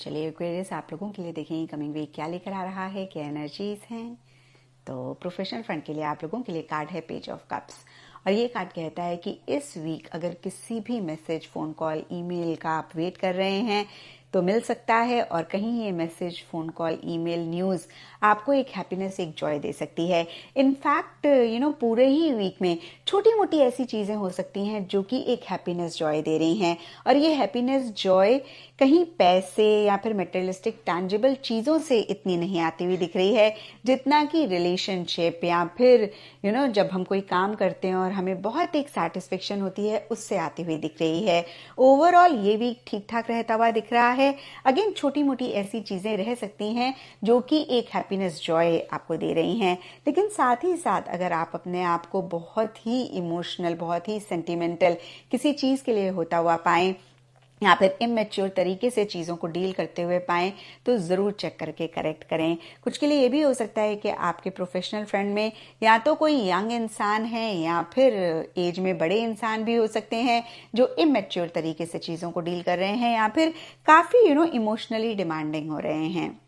चलिए एक्वेरियस, आप लोगों के लिए देखें कमिंग वीक क्या लेकर आ रहा है, क्या एनर्जीज हैं। तो प्रोफेशनल फ्रंट के लिए आप लोगों के लिए कार्ड है पेज ऑफ कप्स, और ये कार्ड कहता है कि इस वीक अगर किसी भी मैसेज, फोन कॉल, ईमेल का आप वेट कर रहे हैं तो मिल सकता है, और कहीं ये message, phone call, email, news आपको एक हैप्पीनेस, एक जॉय दे सकती है। इनफैक्ट पूरे ही वीक में छोटी मोटी ऐसी चीज़ें हो सकती हैं जो कि एक हैप्पीनेस, जॉय दे रही हैं, और ये हैप्पीनेस, जॉय कहीं पैसे या फिर मटेरियलिस्टिक टैंजिबल चीज़ों से इतनी नहीं आती हुई दिख रही है, जितना कि रिलेशनशिप या फिर जब हम कोई काम करते हैं और हमें बहुत एक सेटिस्फेक्शन होती है, उससे आती हुई दिख रही है। ओवरऑल ये वीक ठीक ठाक रहता हुआ दिख रहा है। अगेन छोटी मोटी ऐसी चीज़ें रह सकती हैं जो कि एक हैप्पीनेस, जॉय आपको दे रही हैं, लेकिन साथ ही साथ अगर आप अपने आप को बहुत ही इमोशनल, बहुत ही सेंटिमेंटल किसी चीज़ के लिए होता हुआ पाएं या फिर इमेच्योर तरीके से चीज़ों को डील करते हुए पाएं, तो ज़रूर चेक करके करेक्ट करें। कुछ के लिए ये भी हो सकता है कि आपके प्रोफेशनल फ्रेंड में या तो कोई यंग इंसान है या फिर एज में बड़े इंसान भी हो सकते हैं जो इमेच्योर तरीके से चीज़ों को डील कर रहे हैं या फिर काफ़ी इमोशनली डिमांडिंग हो रहे हैं।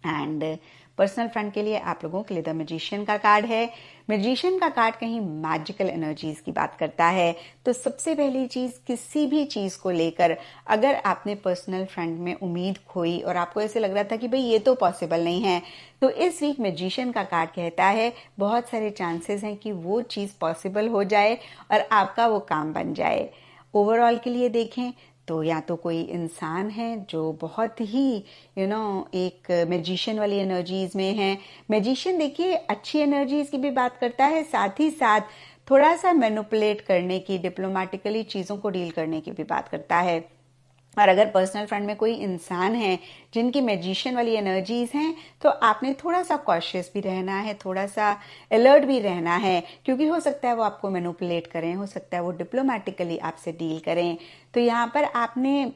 एंड पर्सनल फ्रंट के लिए आप लोगों के लिए द मैजिशियन का कार्ड है। मैजिशियन का कार्ड कहीं मैजिकल एनर्जीज की बात करता है। तो सबसे पहली चीज, किसी भी चीज को लेकर अगर आपने पर्सनल फ्रंट में उम्मीद खोई और आपको ऐसे लग रहा था कि भाई ये तो पॉसिबल नहीं है, तो इस वीक मैजिशियन का कार्ड कहता है बहुत सारे चांसेस हैं कि वो चीज पॉसिबल हो जाए और आपका वो काम बन जाए। ओवरऑल के लिए देखें तो या तो कोई इंसान है जो बहुत ही एक मैजिशियन वाली एनर्जीज में है। मैजिशियन देखिए अच्छी एनर्जीज की भी बात करता है, साथ ही साथ थोड़ा सा मैनिपुलेट करने की, डिप्लोमेटिकली चीज़ों को डील करने की भी बात करता है। और अगर पर्सनल फ्रंट में कोई इंसान है जिनकी मैजिशियन वाली एनर्जीज हैं, तो आपने थोड़ा सा कॉशियस भी रहना है, थोड़ा सा अलर्ट भी रहना है, क्योंकि हो सकता है वो आपको मैनिपुलेट करें, हो सकता है वो डिप्लोमेटिकली आपसे डील करें। तो यहाँ पर आपने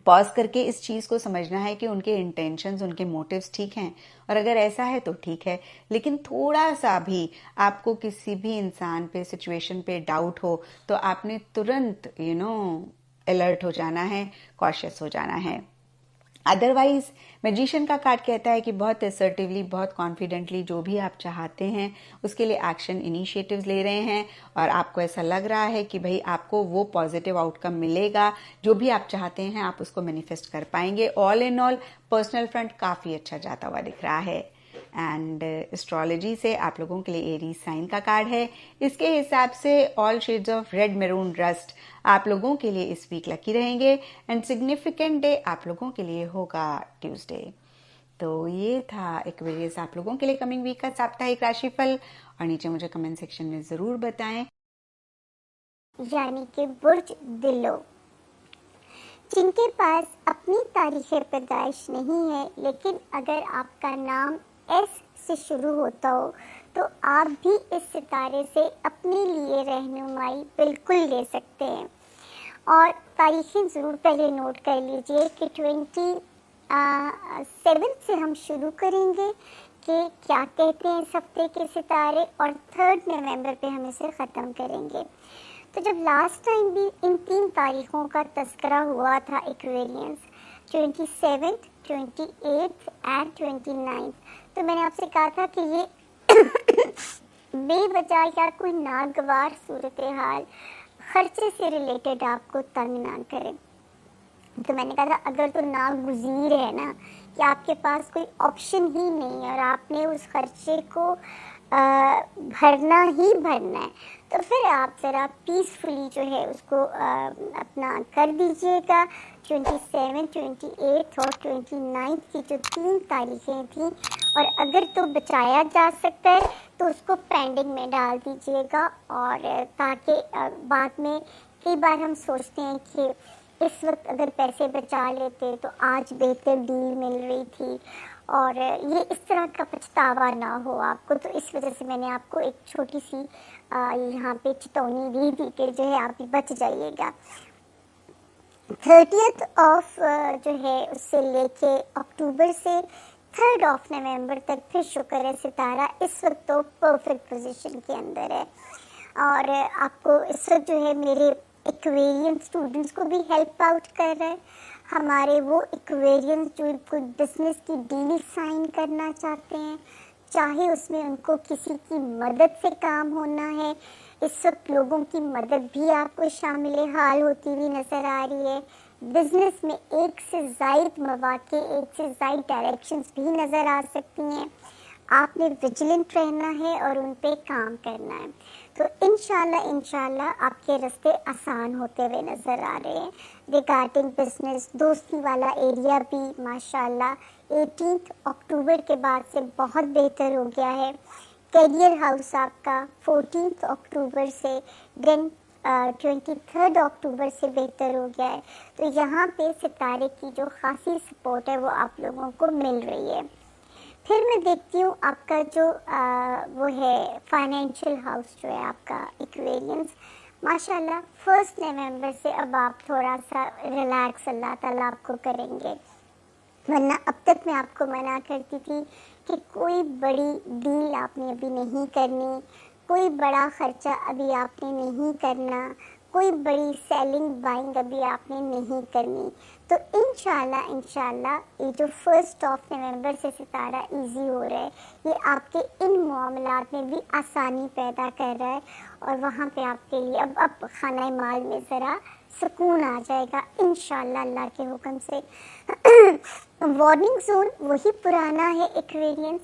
पॉज करके इस चीज़ को समझना है कि उनके इंटेंशंस, उनके मोटिव्स ठीक हैं, और अगर ऐसा है तो ठीक है। लेकिन थोड़ा सा भी आपको किसी भी इंसान पे, सिचुएशन पे डाउट हो, तो आपने तुरंत अलर्ट हो जाना है, कॉशियस हो जाना है। अदरवाइज मैजिशियन का कार्ड कहता है कि बहुत असर्टिवली, बहुत कॉन्फिडेंटली जो भी आप चाहते हैं उसके लिए एक्शन इनिशिएटिव्स ले रहे हैं, और आपको ऐसा लग रहा है कि भाई आपको वो पॉजिटिव आउटकम मिलेगा, जो भी आप चाहते हैं आप उसको मैनिफेस्ट कर पाएंगे। All in all personal front काफ़ी अच्छा जाता हुआ दिख रहा है। एंड एस्ट्रोलॉजी से आप लोगों के लिए एरीज साइन का कार्ड है। इसके हिसाब से all shades of red, maroon, rust आप लोगों के लिए इस वीक लकी रहेंगे, एंड सिग्निफिकेंट डे आप लोगों के लिए होगा ट्यूसडे। तो ये था एक्वेरियस आप लोगों के लिए कमिंग वीक का साप्ताहिक राशिफल, और नीचे मुझे कमेंट सेक्शन में जरूर बताएं। यानी कि बुर्ज दिलो, जिनके पास अपनी तारीख पैदाइश नहीं है, लेकिन अगर आपका नाम एस से शुरू होता हो तो आप भी इस सितारे से अपने लिए रहनुमाई बिल्कुल ले सकते हैं। और तारीखें ज़रूर पहले नोट कर लीजिए कि 27 से हम शुरू करेंगे कि क्या कहते हैं इस हफ्ते के सितारे, और 3 नवंबर पे हम इसे ख़त्म करेंगे। तो जब लास्ट टाइम भी इन 3 तारीखों का तस्करा हुआ था एक्वेरियंस, 27, 28 एंड 29, तो मैंने आपसे कहा था कि ये बेवजह या कोई नागवार सूरत हाल, खर्चे से रिलेटेड आपको तंग ना करें। तो मैंने कहा था अगर तो नागुज़ीर है ना, कि आपके पास कोई ऑप्शन ही नहीं है और आपने उस खर्चे को भरना ही भरना है, तो फिर आप ज़रा पीसफुली जो है उसको अपना कर दीजिएगा, 27, 28 और 29 की जो 3 तारीखें थी, और अगर तो बचाया जा सकता है तो उसको पेंडिंग में डाल दीजिएगा, और ताकि बाद में कई बार हम सोचते हैं कि इस वक्त अगर पैसे बचा लेते तो आज बेहतर डील मिल रही थी, और ये इस तरह का पछतावा ना हो आपको। तो इस वजह से मैंने आपको एक छोटी सी यहाँ पे चेतावनी भी दी कि जो है आप बच जाइएगा। 30th ऑफ जो है उससे लेके अक्टूबर से 3rd ऑफ नवंबर तक फिर शुक्र है सितारा इस वक्त तो परफेक्ट पोजीशन के अंदर है, और आपको इस वक्त जो है मेरे एक्वेरियन स्टूडेंट्स को भी हेल्प आउट कर रहा है। हमारे वो एक्वेरियन जो कोई बिजनेस की डील साइन करना चाहते हैं, चाहे उसमें उनको किसी की मदद से काम होना है, इस वक्त लोगों की मदद भी आपको शामिल हाल होती हुई नज़र आ रही है। बिजनेस में एक से ज़ायद मौक़े, एक से ज़ायद डायरेक्शंस भी नज़र आ सकती हैं। आपने विजिलेंट रहना है और उन पे काम करना है। तो इंशाल्लाह आपके रास्ते आसान होते हुए नज़र आ रहे हैं। रिगार्डिंग बिजनेस, दोस्ती वाला एरिया भी माशाल्लाह 18 अक्टूबर के बाद से बहुत बेहतर हो गया है। करियर हाउस आपका 14 अक्टूबर से देन 23 अक्टूबर से बेहतर हो गया है। तो यहाँ पे सितारे की जो खासी सपोर्ट है वो आप लोगों को मिल रही है। फिर मैं देखती हूँ आपका जो वो है फाइनेंशियल हाउस जो है आपका एक्वेरियंस, माशाल्लाह 1 नवंबर से अब आप थोड़ा सा रिलैक्स अल्लाह ताला आपको करेंगे। वरना अब तक मैं आपको मना करती थी कि कोई बड़ी डील आपने अभी नहीं करनी, कोई बड़ा खर्चा अभी आपने नहीं करना, कोई बड़ी सेलिंग बाइंग अभी आपने नहीं करनी। तो इंशाल्लाह ये जो 1 नवंबर से सितारा इजी हो रहा है, ये आपके इन मामलात में भी आसानी पैदा कर रहा है, और वहाँ पे आपके लिए अब खाना माल में ज़रा सुकून आ जाएगा इंशाल्लाह अल्लाह के हुक्म से। वार्निंग जोन वही पुराना है एक्वेरियंस,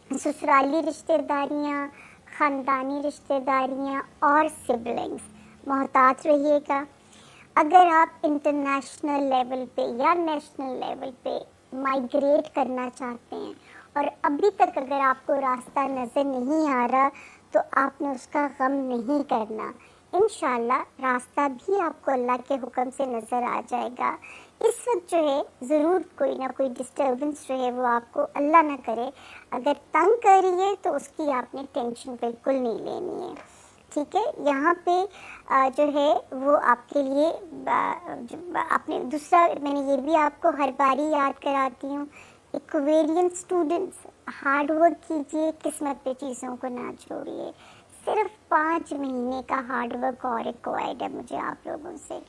ससुराली रिश्तेदारियाँ, ख़ानदानी रिश्तेदारियाँ और सिबलिंग्स, मोहतात रहिएगा। अगर आप इंटरनेशनल लेवल पे या नेशनल लेवल पे माइग्रेट करना चाहते हैं और अभी तक अगर आपको रास्ता नज़र नहीं आ रहा, तो आपने उसका गम नहीं करना। इंशाल्लाह रास्ता भी आपको अल्लाह के हुक्म से नज़र आ जाएगा। इस वक्त जो है ज़रूर कोई ना कोई डिस्टर्बेंस जो है वो आपको अल्लाह ना करे, अगर तंग कर रही है तो उसकी आपने टेंशन बिल्कुल नहीं लेनी है, ठीक है। यहाँ पे जो है वो आपके लिए आपने दूसरा, मैंने ये भी आपको हर बारी याद कराती हूँ, एक्वेरियन स्टूडेंट्स हार्ड वर्क कीजिए, किस्मत पे चीज़ों को ना छोड़िए। सिर्फ 5 महीने का हार्ड वर्क और रिक्वायर्ड है मुझे आप लोगों से।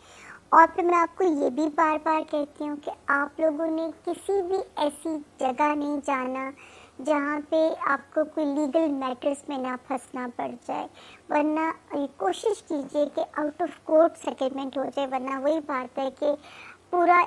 और फिर मैं आपको ये भी बार बार कहती हूँ कि आप लोगों ने किसी भी ऐसी जगह नहीं जाना जहाँ पे आपको कोई लीगल मैटर्स में ना फंसना पड़ जाए, वरना कोशिश कीजिए कि आउट ऑफ कोर्ट सेटलमेंट हो जाए। वरना वही बात है कि पूरा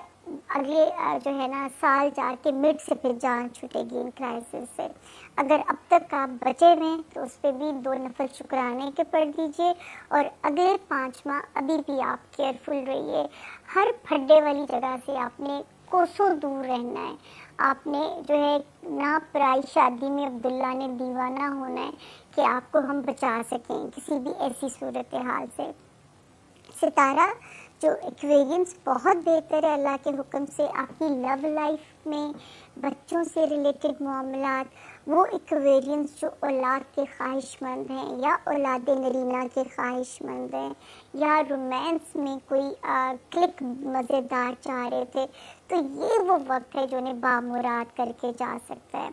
अगले जो है ना साल जाके मिड से फिर जान छूटेगी इन क्राइसिस से। अगर अब तक आप बचे हुए तो उस पर भी 2 नफल शुक्राने के पढ़ दीजिए, और अगले 5 माह अभी भी आप केयरफुल रहिए। हर फड्डे वाली जगह से आपने कोसों दूर रहना है। आपने जो है ना पराई शादी में अब्दुल्ला ने दीवाना होना है कि आपको हम बचा सकें किसी भी ऐसी सूरत हाल से। सितारा जो एक्वेरियंस बहुत बेहतर है अल्लाह के हुक्म से। आपकी लव लाइफ में बच्चों से रिलेटेड मामलात, वो एक्वेरियंस जो औलाद के ख्वाहिशमंद हैं या औलाद नरीना के ख्वाहिशमंद हैं, या रोमांस में कोई क्लिक मज़ेदार चाह रहे थे, तो ये वो वक्त है जो उन्हें बामुराद करके जा सकता है।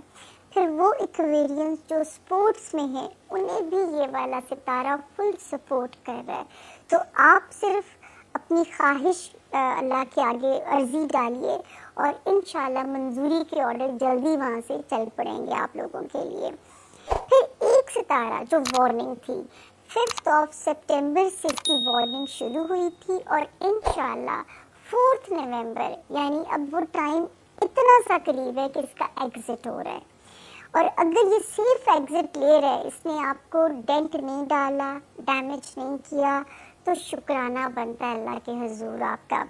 फिर वो एक्वेरियंस जो स्पोर्ट्स में है, उन्हें भी ये वाला सितारा फुल सपोर्ट कर रहा है। तो आप सिर्फ अपनी ख्वाहिश अल्लाह के आगे अर्जी डालिए, और इंशाल्लाह मंजूरी के ऑर्डर जल्दी वहाँ से चल पड़ेंगे आप लोगों के लिए। फिर एक सितारा जो वार्निंग थी, 5 सितंबर से इसकी वार्निंग शुरू हुई थी, और इंशाल्लाह 4 नवंबर यानी अब वो टाइम इतना सा करीब है कि इसका एग्जिट हो रहा है। और अगर ये सिर्फ एग्जिट ले रहा है, इसने आपको डेंट नहीं डाला, डैमेज नहीं किया, तो शुक्राना बनता है अल्लाह के हुजूर आपका।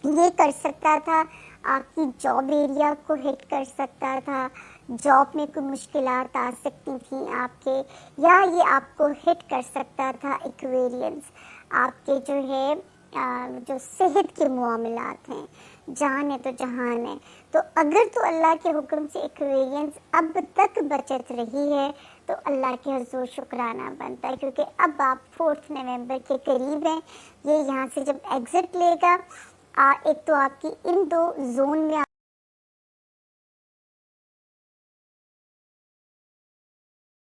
ये कर सकता था, आपकी जॉब एरिया को हिट कर सकता था, जॉब में कोई मुश्किलात आ सकती थी आपके, या ये आपको हिट कर सकता था एक्वेरियंस, आपके जो है जो सेहत के मामलात हैं, जान है तो जहान है। तो अगर तो अल्लाह के हुक्म से एक्वेरियंस अब तक बचत रही है तो अल्लाह के हजूर शुक्राना बनता है, क्योंकि अब आप 4 नवंबर के करीब हैं। ये यहाँ से जब एग्जिट लेगा, एक तो आपकी इन 2 जोन में